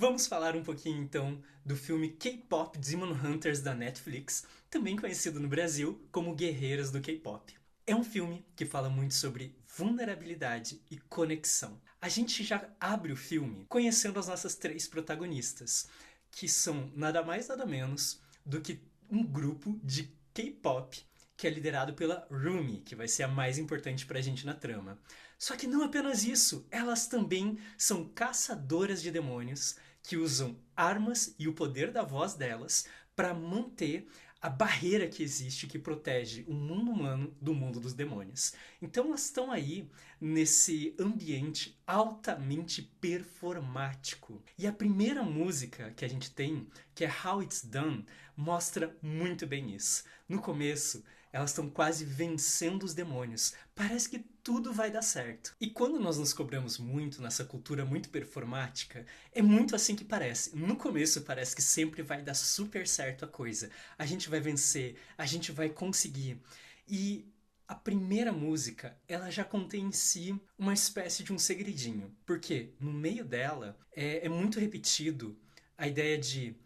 Vamos falar um pouquinho então do filme K-Pop Demon Hunters da Netflix, também conhecido no Brasil como Guerreiras do K-Pop. É um filme que fala muito sobre vulnerabilidade e conexão. A gente já abre o filme conhecendo as nossas três protagonistas, que são nada mais nada menos do que um grupo de K-pop que é liderado pela Rumi, que vai ser a mais importante pra gente na trama. Só que não apenas isso, elas também são caçadoras de demônios que usam armas e o poder da voz delas para manter a barreira que existe que protege o mundo humano do mundo dos demônios. Então elas estão aí nesse ambiente altamente performático. E a primeira música que a gente tem, que é How It's Done, mostra muito bem isso. No começo, elas estão quase vencendo os demônios. Parece que tudo vai dar certo. E quando nós nos cobramos muito nessa cultura muito performática, é muito assim que parece. No começo parece que sempre vai dar super certo a coisa. A gente vai vencer, a gente vai conseguir. E a primeira música, ela já contém em si uma espécie de um segredinho. Porque no meio dela é muito repetido a ideia de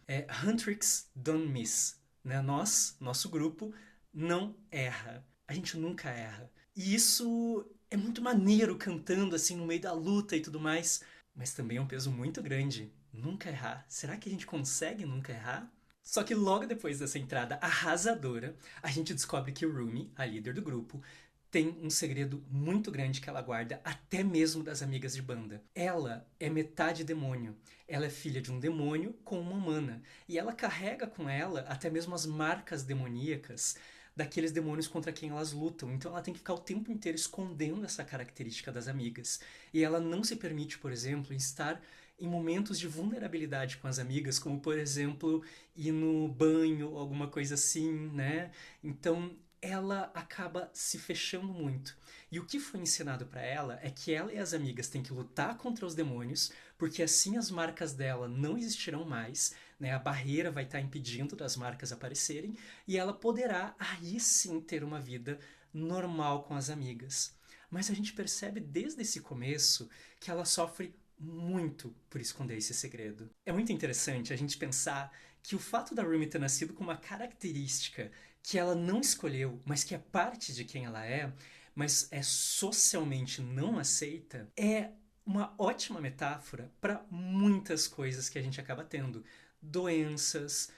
Huntrix don't miss. Né? Nós, nosso grupo, não erra. A gente nunca erra. E isso é muito maneiro cantando assim no meio da luta e tudo mais, mas também é um peso muito grande. Nunca errar. Será que a gente consegue nunca errar? Só que logo depois dessa entrada arrasadora, a gente descobre que Rumi, a líder do grupo, tem um segredo muito grande que ela guarda até mesmo das amigas de banda. Ela é metade demônio. Ela é filha de um demônio com uma humana. E ela carrega com ela até mesmo as marcas demoníacas daqueles demônios contra quem elas lutam. Então ela tem que ficar o tempo inteiro escondendo essa característica das amigas. E ela não se permite, por exemplo, estar em momentos de vulnerabilidade com as amigas, como por exemplo ir no banho, alguma coisa assim, né? Então ela acaba se fechando muito. E o que foi ensinado para ela é que ela e as amigas têm que lutar contra os demônios, porque assim as marcas dela não existirão mais, né? A barreira vai estar impedindo das marcas aparecerem e ela poderá aí sim ter uma vida normal com as amigas. Mas a gente percebe desde esse começo que ela sofre muito por esconder esse segredo. É muito interessante a gente pensar que o fato da Rumi ter nascido com uma característica que ela não escolheu, mas que é parte de quem ela é, mas é socialmente não aceita, é uma ótima metáfora para muitas coisas que a gente acaba tendo. Doenças,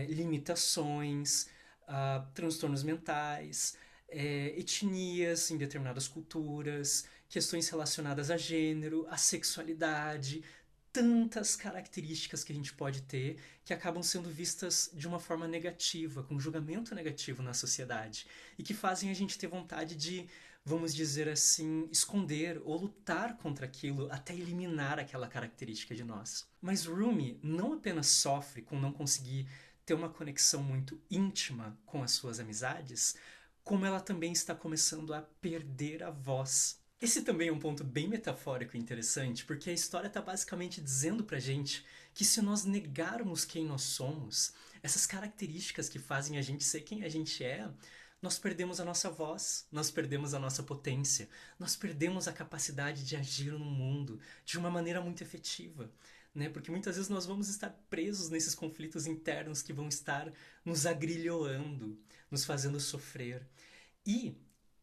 limitações, transtornos mentais, etnias em determinadas culturas, questões relacionadas a gênero, a sexualidade, tantas características que a gente pode ter que acabam sendo vistas de uma forma negativa, com julgamento negativo na sociedade e que fazem a gente ter vontade de, vamos dizer assim, esconder ou lutar contra aquilo até eliminar aquela característica de nós. Mas Rumi não apenas sofre com não conseguir ter uma conexão muito íntima com as suas amizades, como ela também está começando a perder a voz. Esse também é um ponto bem metafórico e interessante, porque a história está basicamente dizendo pra gente que se nós negarmos quem nós somos, essas características que fazem a gente ser quem a gente é, nós perdemos a nossa voz, nós perdemos a nossa potência, nós perdemos a capacidade de agir no mundo de uma maneira muito efetiva. Né? Porque muitas vezes nós vamos estar presos nesses conflitos internos que vão estar nos agrilhoando, nos fazendo sofrer. E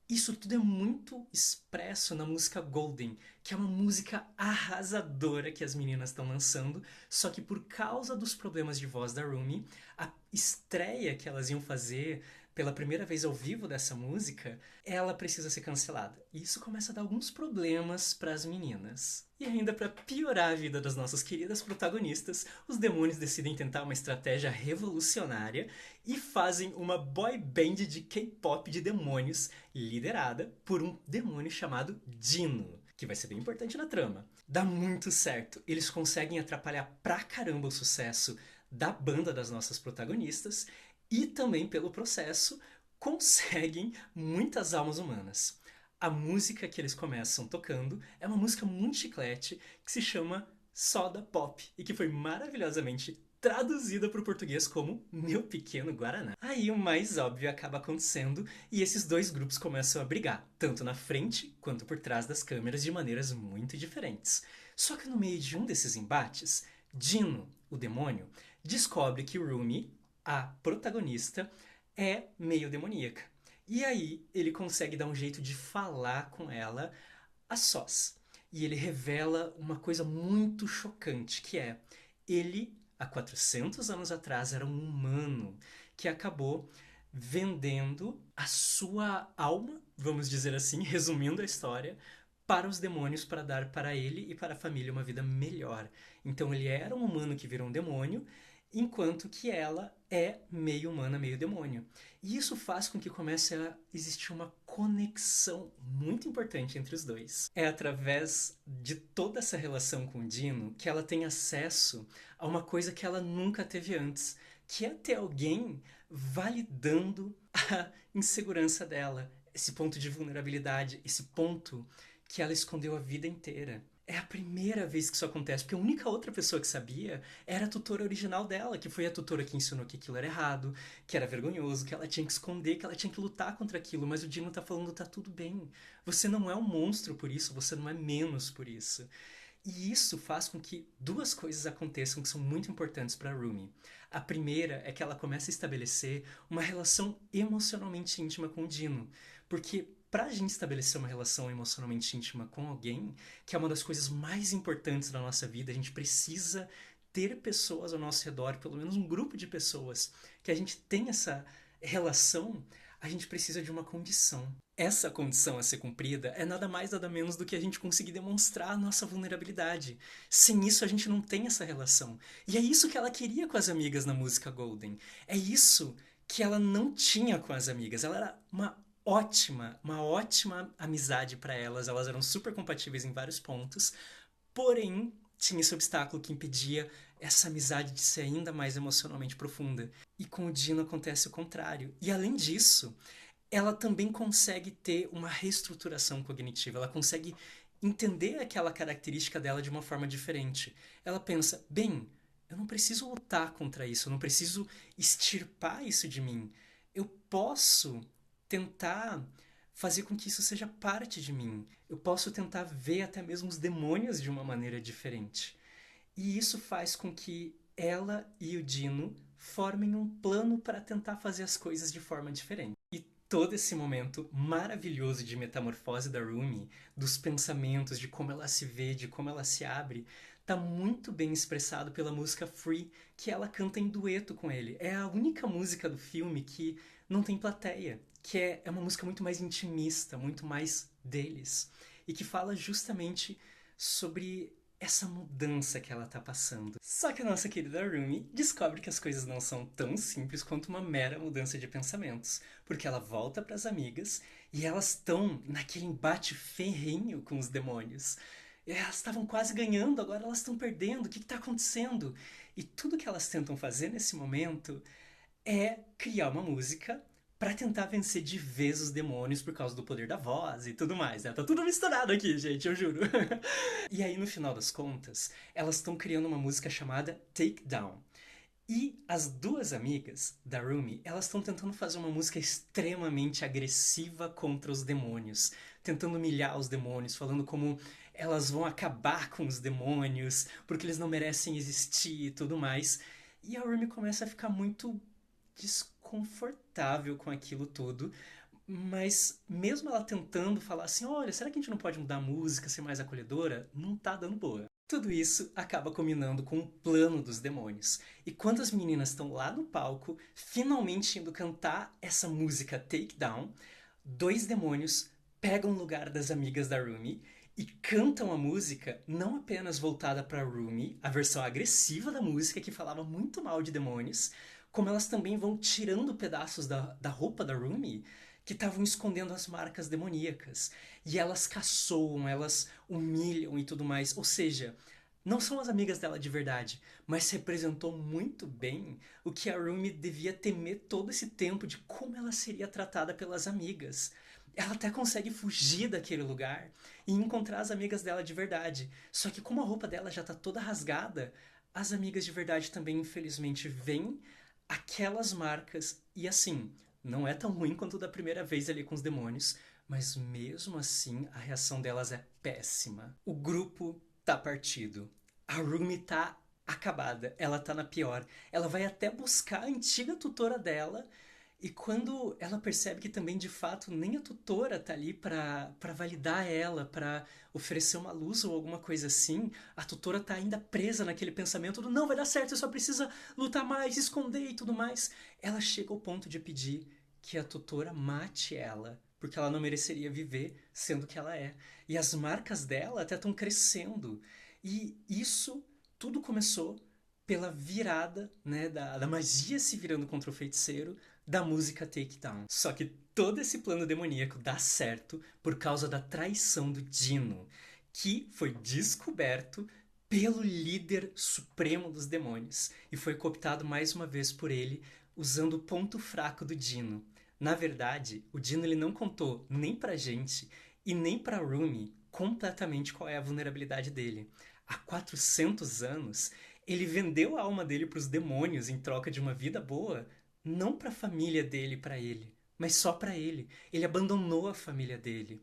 isso tudo é muito expresso na música Golden, que é uma música arrasadora que as meninas estão lançando, só que por causa dos problemas de voz da Rumi, a estreia que elas iam fazer pela primeira vez ao vivo dessa música, ela precisa ser cancelada. E isso começa a dar alguns problemas para as meninas. E ainda para piorar a vida das nossas queridas protagonistas, os demônios decidem tentar uma estratégia revolucionária e fazem uma boy band de K-pop de demônios liderada por um demônio chamado Dino, que vai ser bem importante na trama. Dá muito certo. Eles conseguem atrapalhar pra caramba o sucesso da banda das nossas protagonistas e também pelo processo conseguem muitas almas humanas. A música que eles começam tocando é uma música muito chiclete que se chama Soda Pop e que foi maravilhosamente traduzida para o português como Meu Pequeno Guaraná. Aí o mais óbvio acaba acontecendo e esses dois grupos começam a brigar, tanto na frente quanto por trás das câmeras de maneiras muito diferentes. Só que no meio de um desses embates, Dino, o demônio, descobre que Rumi, a protagonista, é meio demoníaca. E aí ele consegue dar um jeito de falar com ela a sós. E ele revela uma coisa muito chocante, que é ele, há 400 anos atrás, era um humano que acabou vendendo a sua alma, vamos dizer assim, resumindo a história, para os demônios para dar para ele e para a família uma vida melhor. Então ele era um humano que virou um demônio, enquanto que ela é meio humana, meio demônio. E isso faz com que comece a existir uma conexão muito importante entre os dois. É através de toda essa relação com o Dino que ela tem acesso a uma coisa que ela nunca teve antes, que é ter alguém validando a insegurança dela, esse ponto de vulnerabilidade, esse ponto que ela escondeu a vida inteira. É a primeira vez que isso acontece, porque a única outra pessoa que sabia era a tutora original dela, que foi a tutora que ensinou que aquilo era errado, que era vergonhoso, que ela tinha que esconder, que ela tinha que lutar contra aquilo. Mas o Dino tá falando, tá tudo bem. Você não é um monstro por isso, você não é menos por isso. E isso faz com que duas coisas aconteçam que são muito importantes para Rumi. A primeira é que ela começa a estabelecer uma relação emocionalmente íntima com o Dino. Porque para a gente estabelecer uma relação emocionalmente íntima com alguém, que é uma das coisas mais importantes da nossa vida, a gente precisa ter pessoas ao nosso redor, pelo menos um grupo de pessoas, que a gente tem essa relação, a gente precisa de uma condição. Essa condição a ser cumprida é nada mais nada menos do que a gente conseguir demonstrar a nossa vulnerabilidade. Sem isso a gente não tem essa relação. E é isso que ela queria com as amigas na música Golden. É isso que ela não tinha com as amigas. Ela era uma ótima amizade para elas. Elas eram super compatíveis em vários pontos. Porém, tinha esse obstáculo que impedia essa amizade de ser ainda mais emocionalmente profunda. E com o Dino acontece o contrário. E além disso, ela também consegue ter uma reestruturação cognitiva, ela consegue entender aquela característica dela de uma forma diferente. Ela pensa, bem, eu não preciso lutar contra isso, eu não preciso extirpar isso de mim. Eu posso tentar fazer com que isso seja parte de mim. Eu posso tentar ver até mesmo os demônios de uma maneira diferente. E isso faz com que ela e o Dino formem um plano para tentar fazer as coisas de forma diferente. E todo esse momento maravilhoso de metamorfose da Rumi, dos pensamentos, de como ela se vê, de como ela se abre, tá muito bem expressado pela música Free, que ela canta em dueto com ele. É a única música do filme que não tem plateia, que é uma música muito mais intimista, muito mais deles, e que fala justamente sobre essa mudança que ela tá passando. Só que a nossa querida Rumi descobre que as coisas não são tão simples quanto uma mera mudança de pensamentos, porque ela volta para as amigas e elas estão naquele embate ferrenho com os demônios. Elas estavam quase ganhando, agora elas estão perdendo. O que está acontecendo? E tudo que elas tentam fazer nesse momento é criar uma música para tentar vencer de vez os demônios por causa do poder da voz e tudo mais, né? Tá tudo misturado aqui, gente, eu juro. E aí, no final das contas, elas estão criando uma música chamada Take Down. E as duas amigas da Rumi, elas estão tentando fazer uma música extremamente agressiva contra os demônios, tentando humilhar os demônios, falando como elas vão acabar com os demônios, porque eles não merecem existir e tudo mais. E a Rumi começa a ficar muito desconfortável com aquilo tudo, mas mesmo ela tentando falar assim, olha, será que a gente não pode mudar a música, ser mais acolhedora? Não tá dando boa. Tudo isso acaba combinando com o plano dos demônios. E quando as meninas estão lá no palco, finalmente indo cantar essa música Take Down, dois demônios pegam o lugar das amigas da Rumi e cantam a música não apenas voltada para Rumi, a versão agressiva da música que falava muito mal de demônios, como elas também vão tirando pedaços da roupa da Rumi que estavam escondendo as marcas demoníacas. E elas caçoam, elas humilham e tudo mais. Ou seja, não são as amigas dela de verdade, mas representou muito bem o que a Rumi devia temer todo esse tempo de como ela seria tratada pelas amigas. Ela até consegue fugir daquele lugar e encontrar as amigas dela de verdade. Só que como a roupa dela já tá toda rasgada, as amigas de verdade também, infelizmente, veem aquelas marcas e assim, não é tão ruim quanto da primeira vez ali com os demônios, mas mesmo assim a reação delas é péssima. O grupo tá partido. A Rumi tá acabada, ela tá na pior. Ela vai até buscar a antiga tutora dela e quando ela percebe que também de fato nem a tutora tá ali para validar ela, para oferecer uma luz ou alguma coisa assim, a tutora tá ainda presa naquele pensamento do não vai dar certo, você só precisa lutar mais, esconder e tudo mais. Ela chega ao ponto de pedir que a tutora mate ela, porque ela não mereceria viver sendo que ela é. E as marcas dela até estão crescendo. E isso tudo começou pela virada, né, da magia se virando contra o feiticeiro, da música Takedown. Só que todo esse plano demoníaco dá certo por causa da traição do Dino, que foi descoberto pelo líder supremo dos demônios e foi cooptado mais uma vez por ele, usando o ponto fraco do Dino. Na verdade, o Dino ele não contou nem pra gente e nem pra Rumi completamente qual é a vulnerabilidade dele. Há 400 anos, ele vendeu a alma dele para os demônios em troca de uma vida boa, não para a família dele, para ele, mas só para ele. Ele abandonou a família dele.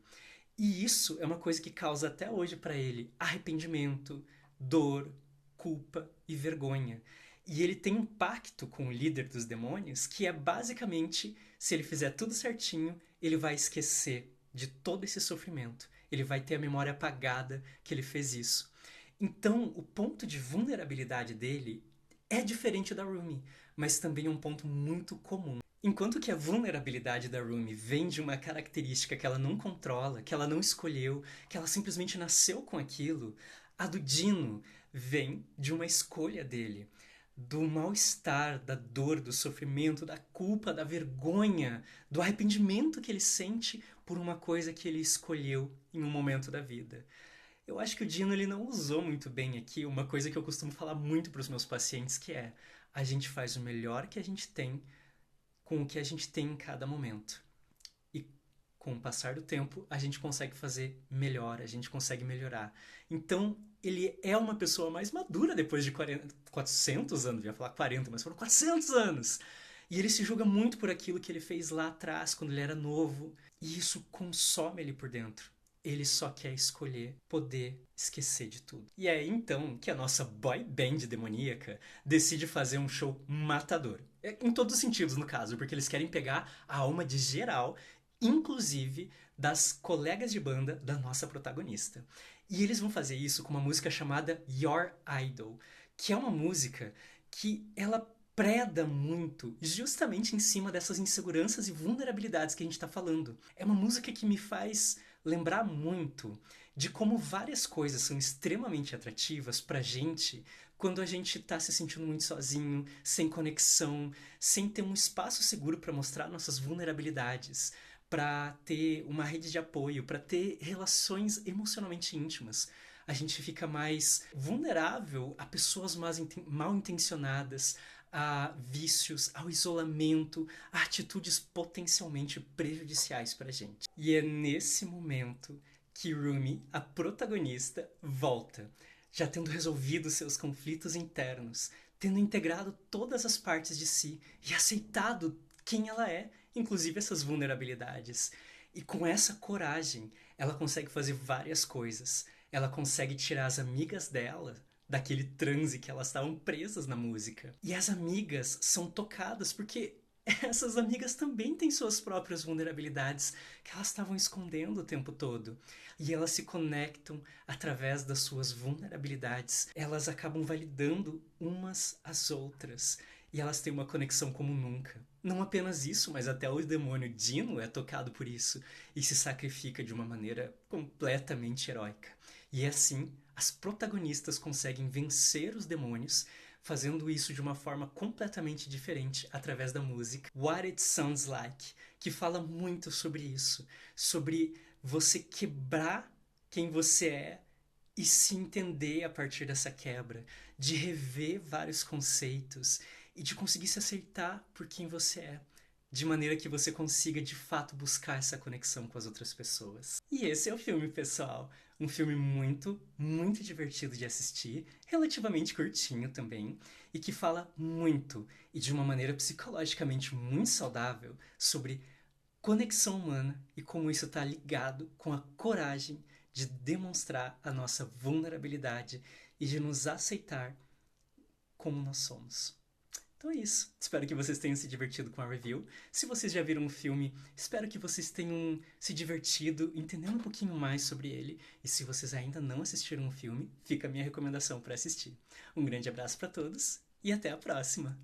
E isso é uma coisa que causa até hoje para ele arrependimento, dor, culpa e vergonha. E ele tem um pacto com o líder dos demônios que é basicamente, se ele fizer tudo certinho, ele vai esquecer de todo esse sofrimento. Ele vai ter a memória apagada que ele fez isso. Então, o ponto de vulnerabilidade dele é diferente da Rumi, mas também é um ponto muito comum. Enquanto que a vulnerabilidade da Rumi vem de uma característica que ela não controla, que ela não escolheu, que ela simplesmente nasceu com aquilo, a do Dino vem de uma escolha dele, do mal-estar, da dor, do sofrimento, da culpa, da vergonha, do arrependimento que ele sente por uma coisa que ele escolheu em um momento da vida. Eu acho que o Dino ele não usou muito bem aqui uma coisa que eu costumo falar muito para os meus pacientes, que é a gente faz o melhor que a gente tem com o que a gente tem em cada momento. E com o passar do tempo, a gente consegue fazer melhor, a gente consegue melhorar. Então, ele é uma pessoa mais madura depois de 400 anos, eu ia falar 40, mas foram 400 anos. E ele se julga muito por aquilo que ele fez lá atrás, quando ele era novo. E isso consome ele por dentro. Ele só quer escolher poder esquecer de tudo. E é aí então que a nossa boy band demoníaca decide fazer um show matador. Em todos os sentidos, no caso, porque eles querem pegar a alma de geral, inclusive das colegas de banda da nossa protagonista. E eles vão fazer isso com uma música chamada Your Idol, que é uma música que ela preda muito justamente em cima dessas inseguranças e vulnerabilidades que a gente está falando. É uma música que me faz lembrar muito de como várias coisas são extremamente atrativas pra gente quando a gente tá se sentindo muito sozinho, sem conexão, sem ter um espaço seguro para mostrar nossas vulnerabilidades, para ter uma rede de apoio, para ter relações emocionalmente íntimas. A gente fica mais vulnerável a pessoas mal intencionadas, a vícios, ao isolamento, a atitudes potencialmente prejudiciais para a gente. E é nesse momento que Rumi, a protagonista, volta, já tendo resolvido seus conflitos internos, tendo integrado todas as partes de si e aceitado quem ela é, inclusive essas vulnerabilidades. E com essa coragem, ela consegue fazer várias coisas. Ela consegue tirar as amigas dela daquele transe que elas estavam presas na música. E as amigas são tocadas porque essas amigas também têm suas próprias vulnerabilidades que elas estavam escondendo o tempo todo. E elas se conectam através das suas vulnerabilidades. Elas acabam validando umas às outras. E elas têm uma conexão como nunca. Não apenas isso, mas até o demônio Dino é tocado por isso e se sacrifica de uma maneira completamente heróica. E assim, as protagonistas conseguem vencer os demônios, fazendo isso de uma forma completamente diferente através da música What It Sounds Like, que fala muito sobre isso, sobre você quebrar quem você é e se entender a partir dessa quebra, de rever vários conceitos e de conseguir se aceitar por quem você é, de maneira que você consiga de fato buscar essa conexão com as outras pessoas. E esse é o filme, pessoal. Um filme muito, muito divertido de assistir, relativamente curtinho também, e que fala muito e de uma maneira psicologicamente muito saudável sobre conexão humana e como isso está ligado com a coragem de demonstrar a nossa vulnerabilidade e de nos aceitar como nós somos. Então é isso. Espero que vocês tenham se divertido com a review. Se vocês já viram o filme, espero que vocês tenham se divertido, entendendo um pouquinho mais sobre ele. E se vocês ainda não assistiram o filme, fica a minha recomendação para assistir. Um grande abraço para todos e até a próxima!